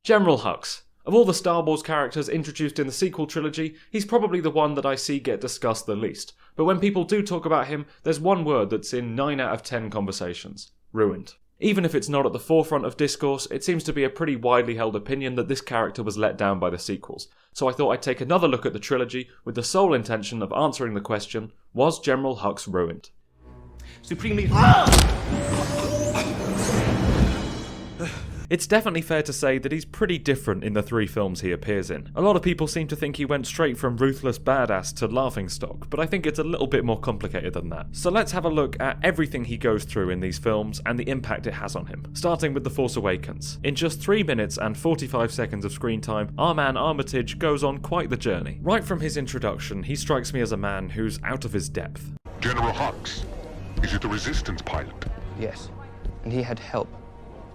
General Hux. Of all the Star Wars characters introduced in the sequel trilogy, he's probably the one that I see get discussed the least. But when people do talk about him, there's one word that's in 9 out of 10 conversations. Ruined. Even if it's not at the forefront of discourse, it seems to be a pretty widely held opinion that this character was let down by the sequels. So I thought I'd take another look at the trilogy with the sole intention of answering the question, was General Hux ruined? Supremely... It's definitely fair to say that he's pretty different in the 3 films he appears in. A lot of people seem to think he went straight from ruthless badass to laughingstock, but I think it's a little bit more complicated than that. So let's have a look at everything he goes through in these films and the impact it has on him, starting with The Force Awakens. In just 3 minutes and 45 seconds of screen time, our man Armitage goes on quite the journey. Right from his introduction, he strikes me as a man who's out of his depth. General Hux, is it the Resistance pilot? Yes, and he had help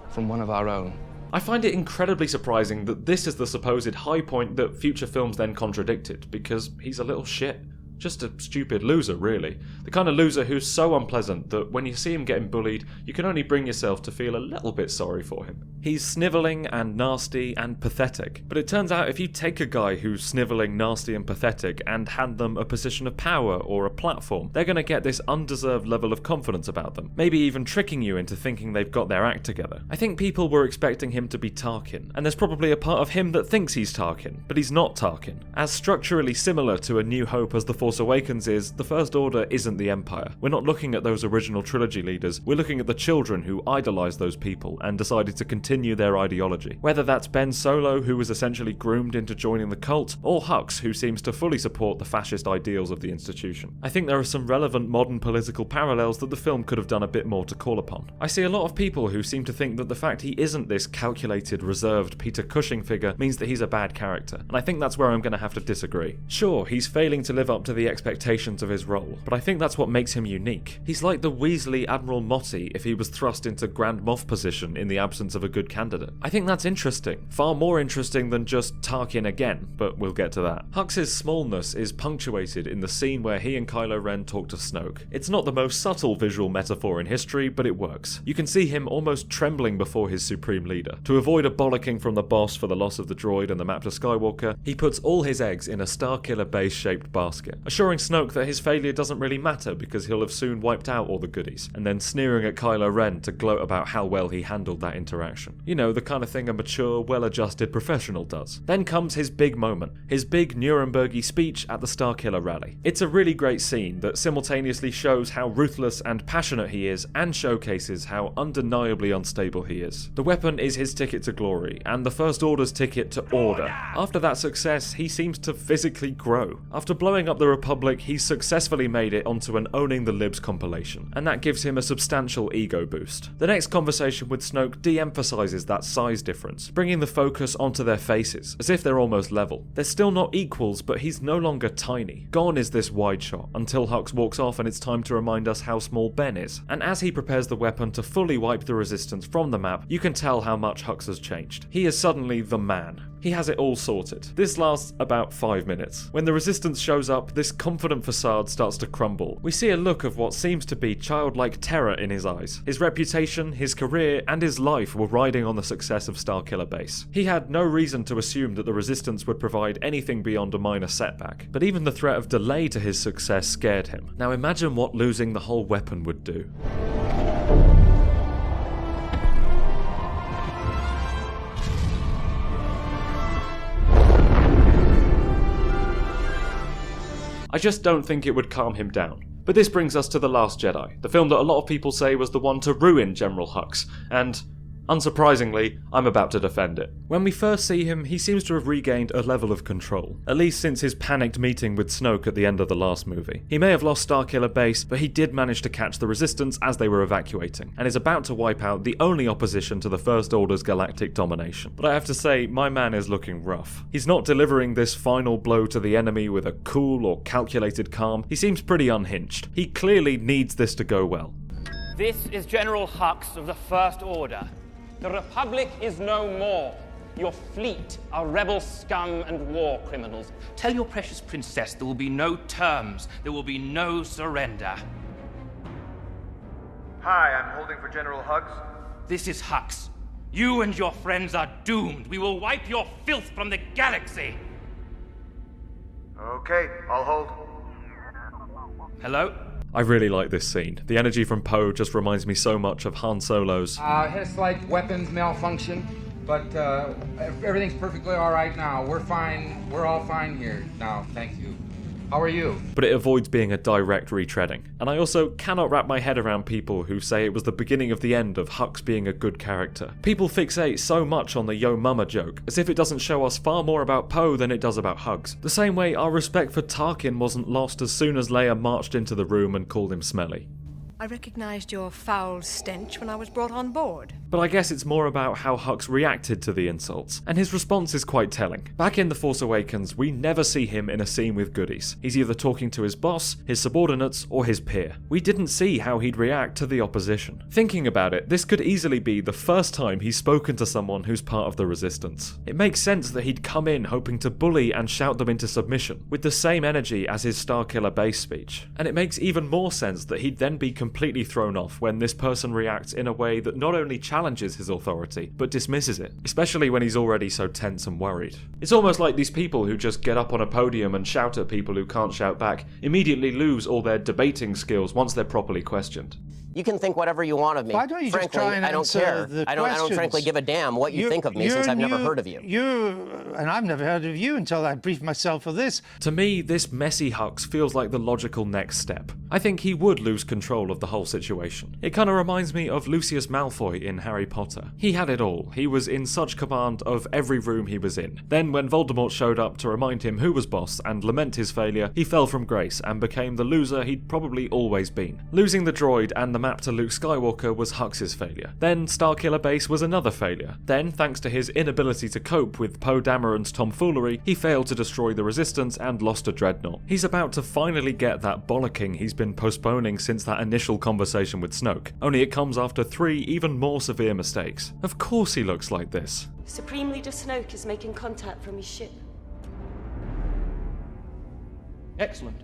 from one of our own. I find it incredibly surprising that this is the supposed high point that future films then contradicted, because he's a little shit. Just a stupid loser, really. The kind of loser who's so unpleasant that when you see him getting bullied, you can only bring yourself to feel a little bit sorry for him. He's snivelling and nasty and pathetic, but it turns out if you take a guy who's snivelling, nasty and pathetic and hand them a position of power or a platform, they're going to get this undeserved level of confidence about them, maybe even tricking you into thinking they've got their act together. I think people were expecting him to be Tarkin, and there's probably a part of him that thinks he's Tarkin, but he's not Tarkin. As structurally similar to A New Hope as The Force Awakens is, the First Order isn't the Empire. We're not looking at those original trilogy leaders, we're looking at the children who idolised those people and decided to continue their ideology. Whether that's Ben Solo, who was essentially groomed into joining the cult, or Hux, who seems to fully support the fascist ideals of the institution. I think there are some relevant modern political parallels that the film could have done a bit more to call upon. I see a lot of people who seem to think that the fact he isn't this calculated, reserved Peter Cushing figure means that he's a bad character, and I think that's where I'm going to have to disagree. Sure, he's failing to live up to the expectations of his role, but I think that's what makes him unique. He's like the Weasley Admiral Motti if he was thrust into Grand Moff position in the absence of a good candidate. I think that's interesting. Far more interesting than just Tarkin again, but we'll get to that. Hux's smallness is punctuated in the scene where he and Kylo Ren talk to Snoke. It's not the most subtle visual metaphor in history, but it works. You can see him almost trembling before his supreme leader. To avoid a bollocking from the boss for the loss of the droid and the map to Skywalker, he puts all his eggs in a Starkiller base-shaped basket, assuring Snoke that his failure doesn't really matter because he'll have soon wiped out all the goodies, and then sneering at Kylo Ren to gloat about how well he handled that interaction. You know, the kind of thing a mature, well-adjusted professional does. Then comes his big moment, his big Nuremberg-y speech at the Starkiller rally. It's a really great scene that simultaneously shows how ruthless and passionate he is and showcases how undeniably unstable he is. The weapon is his ticket to glory, and the First Order's ticket to order. After that success, he seems to physically grow. After blowing up the Republic, he's successfully made it onto an Owning the Libs compilation, and that gives him a substantial ego boost. The next conversation with Snoke de-emphasises that size difference, bringing the focus onto their faces, as if they're almost level. They're still not equals, but he's no longer tiny. Gone is this wide shot, until Hux walks off and it's time to remind us how small Ben is. And as he prepares the weapon to fully wipe the Resistance from the map, you can tell how much Hux has changed. He is suddenly the man. He has it all sorted. This lasts about 5 minutes. When the Resistance shows up, this confident facade starts to crumble. We see a look of what seems to be childlike terror in his eyes. His reputation, his career, and his life were riding on the success of Starkiller Base. He had no reason to assume that the Resistance would provide anything beyond a minor setback, but even the threat of delay to his success scared him. Now imagine what losing the whole weapon would do. I just don't think it would calm him down. But this brings us to The Last Jedi, the film that a lot of people say was the one to ruin General Hux, and unsurprisingly, I'm about to defend it. When we first see him, he seems to have regained a level of control, at least since his panicked meeting with Snoke at the end of the last movie. He may have lost Starkiller Base, but he did manage to catch the Resistance as they were evacuating, and is about to wipe out the only opposition to the First Order's galactic domination. But I have to say, my man is looking rough. He's not delivering this final blow to the enemy with a cool or calculated calm. He seems pretty unhinged. He clearly needs this to go well. This is General Hux of the First Order. The Republic is no more. Your fleet are rebel scum and war criminals. Tell your precious princess there will be no terms. There will be no surrender. Hi, I'm holding for General Hux. This is Hux. You and your friends are doomed. We will wipe your filth from the galaxy. Okay, I'll hold. Hello? I really like this scene. The energy from Poe just reminds me so much of Han Solo's. Had a slight weapons malfunction, but everything's perfectly all right now. We're fine. We're all fine here now. Thank you. How are you? But it avoids being a direct retreading. And I also cannot wrap my head around people who say it was the beginning of the end of Hux being a good character. People fixate so much on the Yo Mama joke, as if it doesn't show us far more about Poe than it does about Hux. The same way our respect for Tarkin wasn't lost as soon as Leia marched into the room and called him smelly. I recognized your foul stench when I was brought on board. But I guess it's more about how Hux reacted to the insults, and his response is quite telling. Back in The Force Awakens, we never see him in a scene with goodies. He's either talking to his boss, his subordinates, or his peer. We didn't see how he'd react to the opposition. Thinking about it, this could easily be the first time he's spoken to someone who's part of the Resistance. It makes sense that he'd come in hoping to bully and shout them into submission, with the same energy as his Starkiller base speech. And it makes even more sense that he'd then be completely thrown off when this person reacts in a way that not only challenges his authority, but dismisses it, especially when he's already so tense and worried. It's almost like these people who just get up on a podium and shout at people who can't shout back immediately lose all their debating skills once they're properly questioned. You can think whatever you want of me. Why don't you frankly, just try and I don't answer care. the I don't questions? frankly give a damn what you think of me since I've never heard of you. And I've never heard of you until I briefed myself for this. To me, this messy Hux feels like the logical next step. I think he would lose control of the whole situation. It kind of reminds me of Lucius Malfoy in Harry Potter. He had it all. He was in such command of every room he was in. Then when Voldemort showed up to remind him who was boss and lament his failure, he fell from grace and became the loser he'd probably always been. Losing the droid and the map to Luke Skywalker was Hux's failure. Then Starkiller Base was another failure. Then, thanks to his inability to cope with Poe Dameron's tomfoolery, he failed to destroy the Resistance and lost a dreadnought. He's about to finally get that bollocking he's been postponing since that initial conversation with Snoke, only it comes after 3 even more severe mistakes. Of course he looks like this. Supreme Leader Snoke is making contact from his ship. Excellent.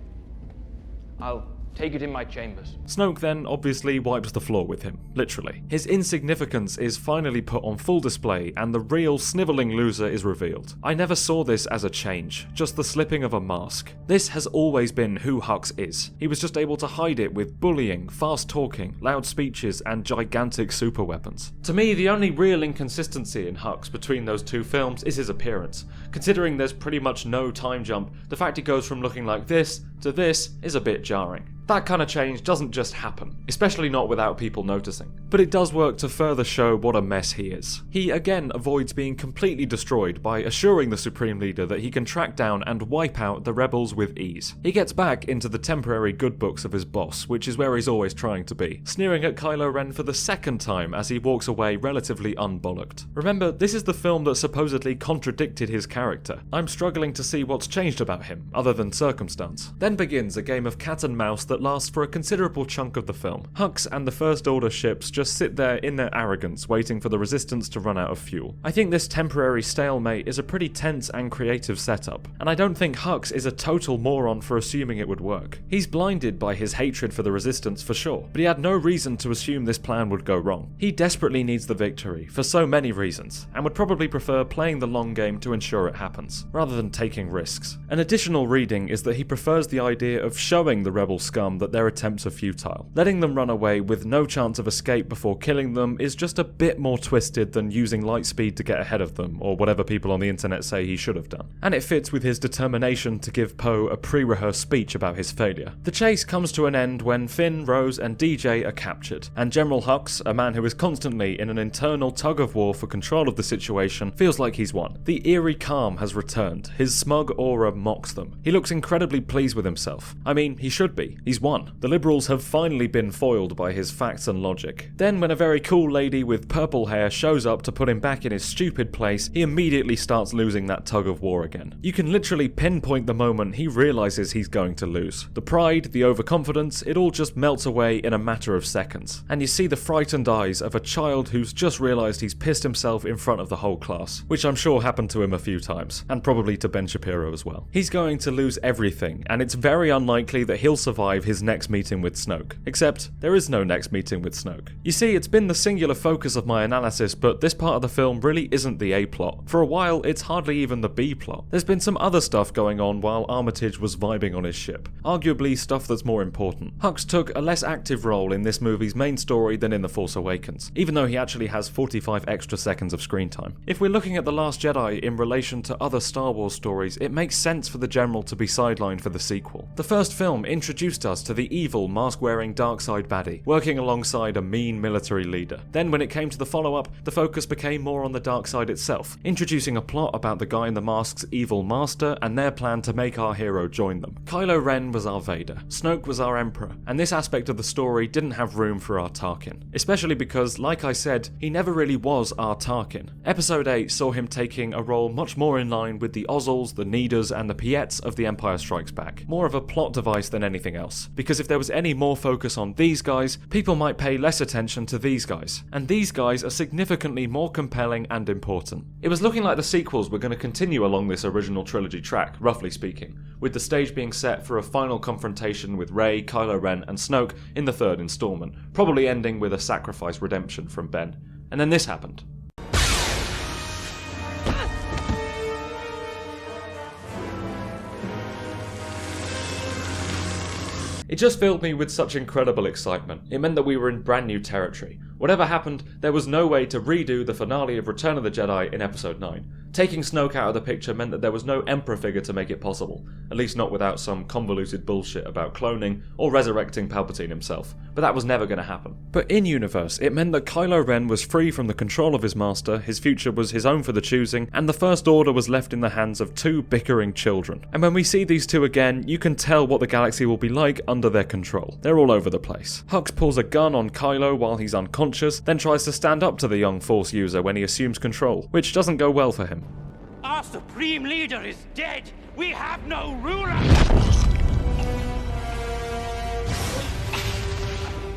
I'll take it in my chambers. Snoke then obviously wipes the floor with him, literally. His insignificance is finally put on full display and the real snivelling loser is revealed. I never saw this as a change, just the slipping of a mask. This has always been who Hux is. He was just able to hide it with bullying, fast talking, loud speeches, and gigantic super weapons. To me, the only real inconsistency in Hux between those two films is his appearance. Considering there's pretty much no time jump, the fact he goes from looking like this to this is a bit jarring. That kind of change doesn't just happen, especially not without people noticing. But it does work to further show what a mess he is. He again avoids being completely destroyed by assuring the Supreme Leader that he can track down and wipe out the rebels with ease. He gets back into the temporary good books of his boss, which is where he's always trying to be, sneering at Kylo Ren for the second time as he walks away relatively unbollocked. Remember, this is the film that supposedly contradicted his character. I'm struggling to see what's changed about him, other than circumstance. Then begins a game of cat and mouse that lasts for a considerable chunk of the film. Hux and the First Order ships just sit there in their arrogance, waiting for the Resistance to run out of fuel. I think this temporary stalemate is a pretty tense and creative setup, and I don't think Hux is a total moron for assuming it would work. He's blinded by his hatred for the Resistance for sure, but he had no reason to assume this plan would go wrong. He desperately needs the victory, for so many reasons, and would probably prefer playing the long game to ensure it happens, rather than taking risks. An additional reading is that he prefers the idea of showing the rebel scum that their attempts are futile. Letting them run away with no chance of escape before killing them is just a bit more twisted than using light speed to get ahead of them, or whatever people on the internet say he should have done. And it fits with his determination to give Poe a pre-rehearsed speech about his failure. The chase comes to an end when Finn, Rose, and DJ are captured, and General Hux, a man who is constantly in an internal tug-of-war for control of the situation, feels like he's won. The eerie calm has returned. His smug aura mocks them. He looks incredibly pleased with himself. I mean, he should be. He's won. The Liberals have finally been foiled by his facts and logic. Then when a very cool lady with purple hair shows up to put him back in his stupid place, he immediately starts losing that tug of war again. You can literally pinpoint the moment he realizes he's going to lose. The pride, the overconfidence, it all just melts away in a matter of seconds. And you see the frightened eyes of a child who's just realized he's pissed himself in front of the whole class, which I'm sure happened to him a few times, and probably to Ben Shapiro as well. He's going to lose everything, and it's very unlikely that he'll survive his next meeting with Snoke. Except, there is no next meeting with Snoke. You see, it's been the singular focus of my analysis, but this part of the film really isn't the A-plot. For a while, it's hardly even the B-plot. There's been some other stuff going on while Armitage was vibing on his ship. Arguably stuff that's more important. Hux took a less active role in this movie's main story than in The Force Awakens, even though he actually has 45 extra seconds of screen time. If we're looking at The Last Jedi in relation to other Star Wars stories, it makes sense for the General to be sidelined for the sequel. The first film introduced us to the evil, mask-wearing dark side baddie, working alongside a mean military leader. Then when it came to the follow-up, the focus became more on the dark side itself, introducing a plot about the guy in the mask's evil master and their plan to make our hero join them. Kylo Ren was our Vader, Snoke was our Emperor, and this aspect of the story didn't have room for our Tarkin. Especially because, like I said, he never really was our Tarkin. Episode 8 saw him taking a role much more in line with the Ozels, the Needers, and the Piettes of The Empire Strikes Back. More of a plot device than anything else. Because if there was any more focus on these guys, people might pay less attention to these guys. And these guys are significantly more compelling and important. It was looking like the sequels were going to continue along this original trilogy track, roughly speaking, with the stage being set for a final confrontation with Rey, Kylo Ren, and Snoke in the third installment, probably ending with a sacrifice redemption from Ben. And then this happened. It just filled me with such incredible excitement. It meant that we were in brand new territory. Whatever happened, there was no way to redo the finale of Return of the Jedi in Episode 9. Taking Snoke out of the picture meant that there was no Emperor figure to make it possible, at least not without some convoluted bullshit about cloning or resurrecting Palpatine himself, but that was never going to happen. But in-universe, it meant that Kylo Ren was free from the control of his master, his future was his own for the choosing, and the First Order was left in the hands of two bickering children. And when we see these two again, you can tell what the galaxy will be like under their control. They're all over the place. Hux pulls a gun on Kylo while he's unconscious, then tries to stand up to the young Force user when he assumes control, which doesn't go well for him. Our supreme leader is dead. We have no ruler.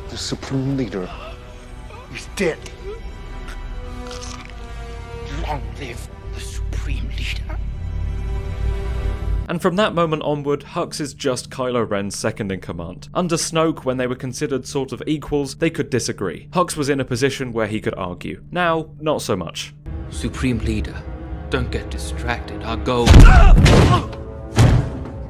The Supreme Leader is dead. Long live the supreme leader. And from that moment onward, Hux is just Kylo Ren's second in command. Under Snoke, when they were considered sort of equals, they could disagree. Hux was in a position where he could argue. Now, not so much. Supreme Leader, don't get distracted. Our goal...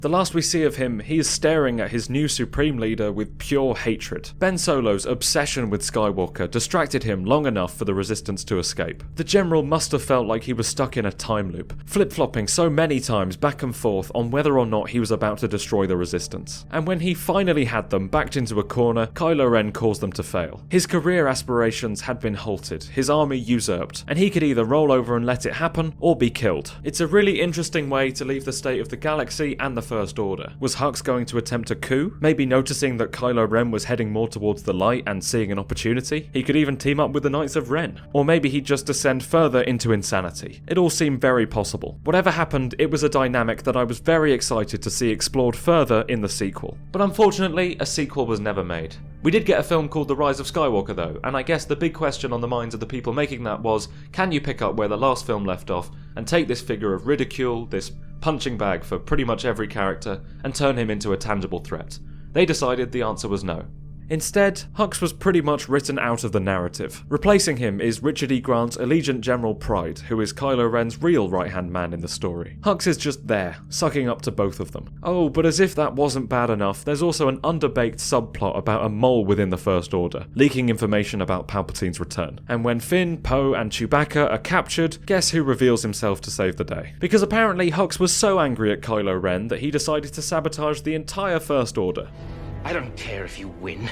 The last we see of him, he is staring at his new Supreme Leader with pure hatred. Ben Solo's obsession with Skywalker distracted him long enough for the Resistance to escape. The General must have felt like he was stuck in a time loop, flip-flopping so many times back and forth on whether or not he was about to destroy the Resistance. And when he finally had them backed into a corner, Kylo Ren caused them to fail. His career aspirations had been halted, his army usurped, and he could either roll over and let it happen, or be killed. It's a really interesting way to leave the state of the galaxy and the First Order. Was Hux going to attempt a coup? Maybe noticing that Kylo Ren was heading more towards the light and seeing an opportunity? He could even team up with the Knights of Ren. Or maybe he'd just descend further into insanity. It all seemed very possible. Whatever happened, it was a dynamic that I was very excited to see explored further in the sequel. But unfortunately, a sequel was never made. We did get a film called The Rise of Skywalker though, and I guess the big question on the minds of the people making that was, can you pick up where the last film left off and take this figure of ridicule, this punching bag for pretty much every character, and turn him into a tangible threat? They decided the answer was no. Instead, Hux was pretty much written out of the narrative. Replacing him is Richard E. Grant's Allegiant General Pryde, who is Kylo Ren's real right-hand man in the story. Hux is just there, sucking up to both of them. Oh, but as if that wasn't bad enough, there's also an underbaked subplot about a mole within the First Order, leaking information about Palpatine's return. And when Finn, Poe, and Chewbacca are captured, guess who reveals himself to save the day? Because apparently Hux was so angry at Kylo Ren that he decided to sabotage the entire First Order. I don't care if you win.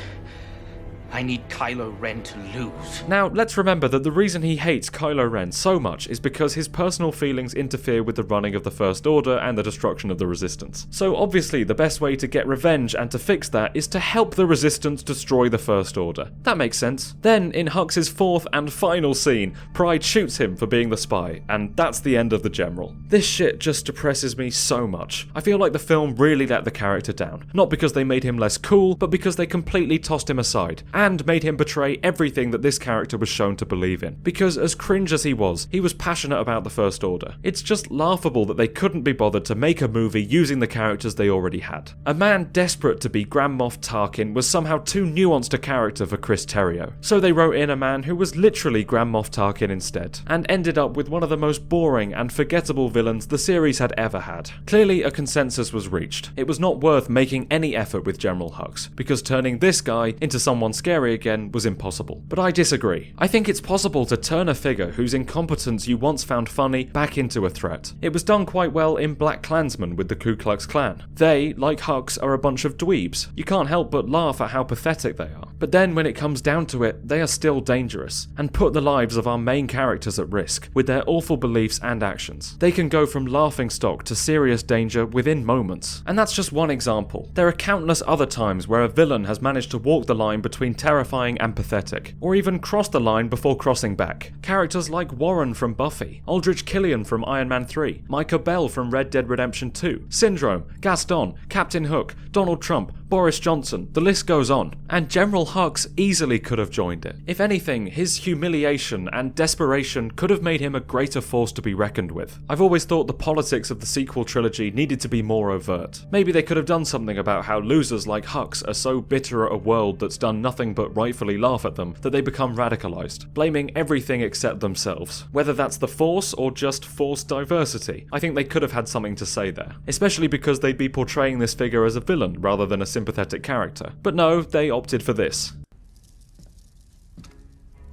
I need Kylo Ren to lose. Now, let's remember that the reason he hates Kylo Ren so much is because his personal feelings interfere with the running of the First Order and the destruction of the Resistance. So obviously the best way to get revenge and to fix that is to help the Resistance destroy the First Order. That makes sense. Then, in Hux's fourth and final scene, Pryde shoots him for being the spy, and that's the end of the General. This shit just depresses me so much. I feel like the film really let the character down. Not because they made him less cool, but because they completely tossed him aside. and made him betray everything that this character was shown to believe in. Because as cringe as he was passionate about the First Order. It's just laughable that they couldn't be bothered to make a movie using the characters they already had. A man desperate to be Grand Moff Tarkin was somehow too nuanced a character for Chris Terrio, so they wrote in a man who was literally Grand Moff Tarkin instead, and ended up with one of the most boring and forgettable villains the series had ever had. Clearly a consensus was reached. It was not worth making any effort with General Hux, because turning this guy into someone scary again was impossible. But I disagree. I think it's possible to turn a figure whose incompetence you once found funny back into a threat. It was done quite well in Black Klansman with the Ku Klux Klan. They, like Hux, are a bunch of dweebs. You can't help but laugh at how pathetic they are. But then when it comes down to it, they are still dangerous, and put the lives of our main characters at risk, with their awful beliefs and actions. They can go from laughingstock to serious danger within moments. And that's just one example. There are countless other times where a villain has managed to walk the line between terrifying and pathetic, or even cross the line before crossing back. Characters like Warren from Buffy, Aldrich Killian from Iron Man 3, Micah Bell from Red Dead Redemption 2, Syndrome, Gaston, Captain Hook, Donald Trump, Boris Johnson, the list goes on. And General Hux easily could have joined it. If anything, his humiliation and desperation could have made him a greater force to be reckoned with. I've always thought the politics of the sequel trilogy needed to be more overt. Maybe they could have done something about how losers like Hux are so bitter at a world that's done nothing but rightfully laugh at them that they become radicalized, blaming everything except themselves. Whether that's the Force or just Force diversity, I think they could have had something to say there. Especially because they'd be portraying this figure as a villain rather than a sympathetic character. But no, they opted for this.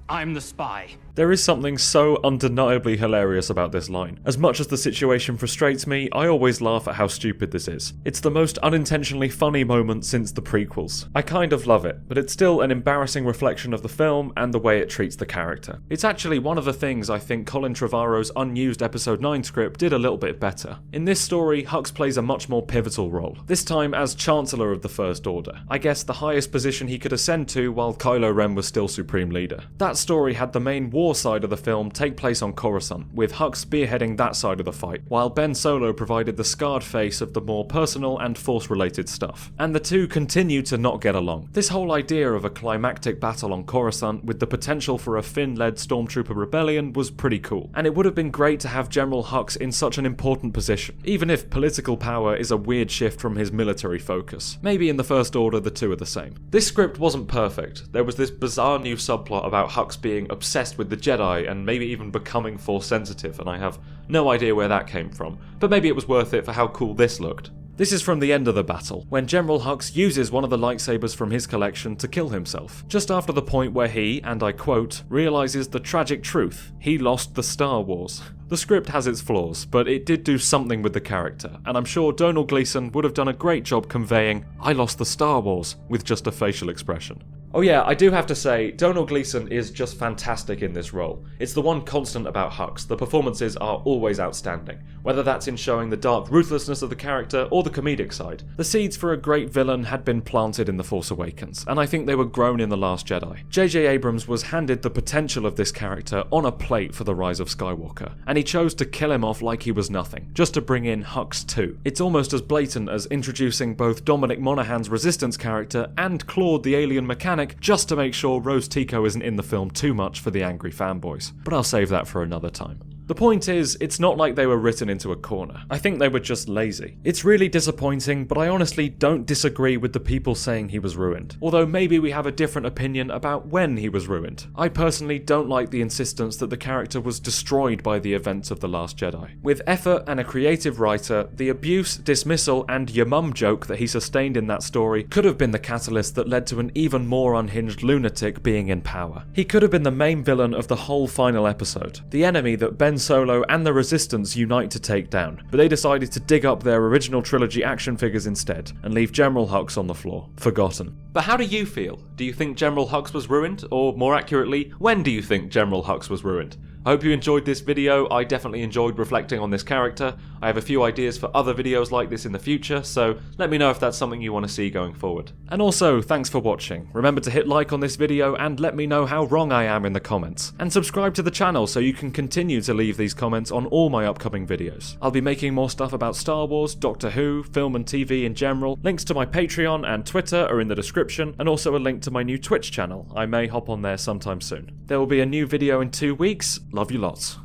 I'm the spy. There is something so undeniably hilarious about this line. As much as the situation frustrates me, I always laugh at how stupid this is. It's the most unintentionally funny moment since the prequels. I kind of love it, but it's still an embarrassing reflection of the film and the way it treats the character. It's actually one of the things I think Colin Trevorrow's unused Episode 9 script did a little bit better. In this story, Hux plays a much more pivotal role, this time as Chancellor of the First Order. I guess the highest position he could ascend to while Kylo Ren was still Supreme Leader. That story had the main war side of the film take place on Coruscant, with Hux spearheading that side of the fight, while Ben Solo provided the scarred face of the more personal and Force-related stuff. And the two continue to not get along. This whole idea of a climactic battle on Coruscant with the potential for a Finn-led stormtrooper rebellion was pretty cool, and it would have been great to have General Hux in such an important position, even if political power is a weird shift from his military focus. Maybe in the First Order the two are the same. This script wasn't perfect. There was this bizarre new subplot about Hux being obsessed with the Jedi and maybe even becoming Force sensitive, and I have no idea where that came from, but maybe it was worth it for how cool this looked. This is from the end of the battle, when General Hux uses one of the lightsabers from his collection to kill himself, just after the point where he, and I quote, realizes the tragic truth: he lost the Star Wars. The script has its flaws, but it did do something with the character, and I'm sure Domhnall Gleeson would have done a great job conveying, "I lost the Star Wars," with just a facial expression. Oh yeah, I do have to say, Domhnall Gleeson is just fantastic in this role. It's the one constant about Hux. The performances are always outstanding, whether that's in showing the dark ruthlessness of the character or the comedic side. The seeds for a great villain had been planted in The Force Awakens, and I think they were grown in The Last Jedi. J.J. Abrams was handed the potential of this character on a plate for The Rise of Skywalker, and he chose to kill him off like he was nothing, just to bring in Hux 2. It's almost as blatant as introducing both Dominic Monaghan's Resistance character and Claude the alien mechanic, just to make sure Rose Tico isn't in the film too much for the angry fanboys. But I'll save that for another time. The point is, it's not like they were written into a corner. I think they were just lazy. It's really disappointing, but I honestly don't disagree with the people saying he was ruined. Although maybe we have a different opinion about when he was ruined. I personally don't like the insistence that the character was destroyed by the events of The Last Jedi. With effort and a creative writer, the abuse, dismissal, and your mum joke that he sustained in that story could have been the catalyst that led to an even more unhinged lunatic being in power. He could have been the main villain of the whole final episode, the enemy that Ben Solo and the Resistance unite to take down, but they decided to dig up their original trilogy action figures instead, and leave General Hux on the floor, forgotten. But how do you feel? Do you think General Hux was ruined? Or more accurately, when do you think General Hux was ruined? I hope you enjoyed this video. I definitely enjoyed reflecting on this character. I have a few ideas for other videos like this in the future, so let me know if that's something you want to see going forward. And also, thanks for watching. Remember to hit like on this video and let me know how wrong I am in the comments. And subscribe to the channel so you can continue to leave these comments on all my upcoming videos. I'll be making more stuff about Star Wars, Doctor Who, film and TV in general. Links to my Patreon and Twitter are in the description, and also a link to my new Twitch channel. I may hop on there sometime soon. There will be a new video in 2 weeks. Love you lots.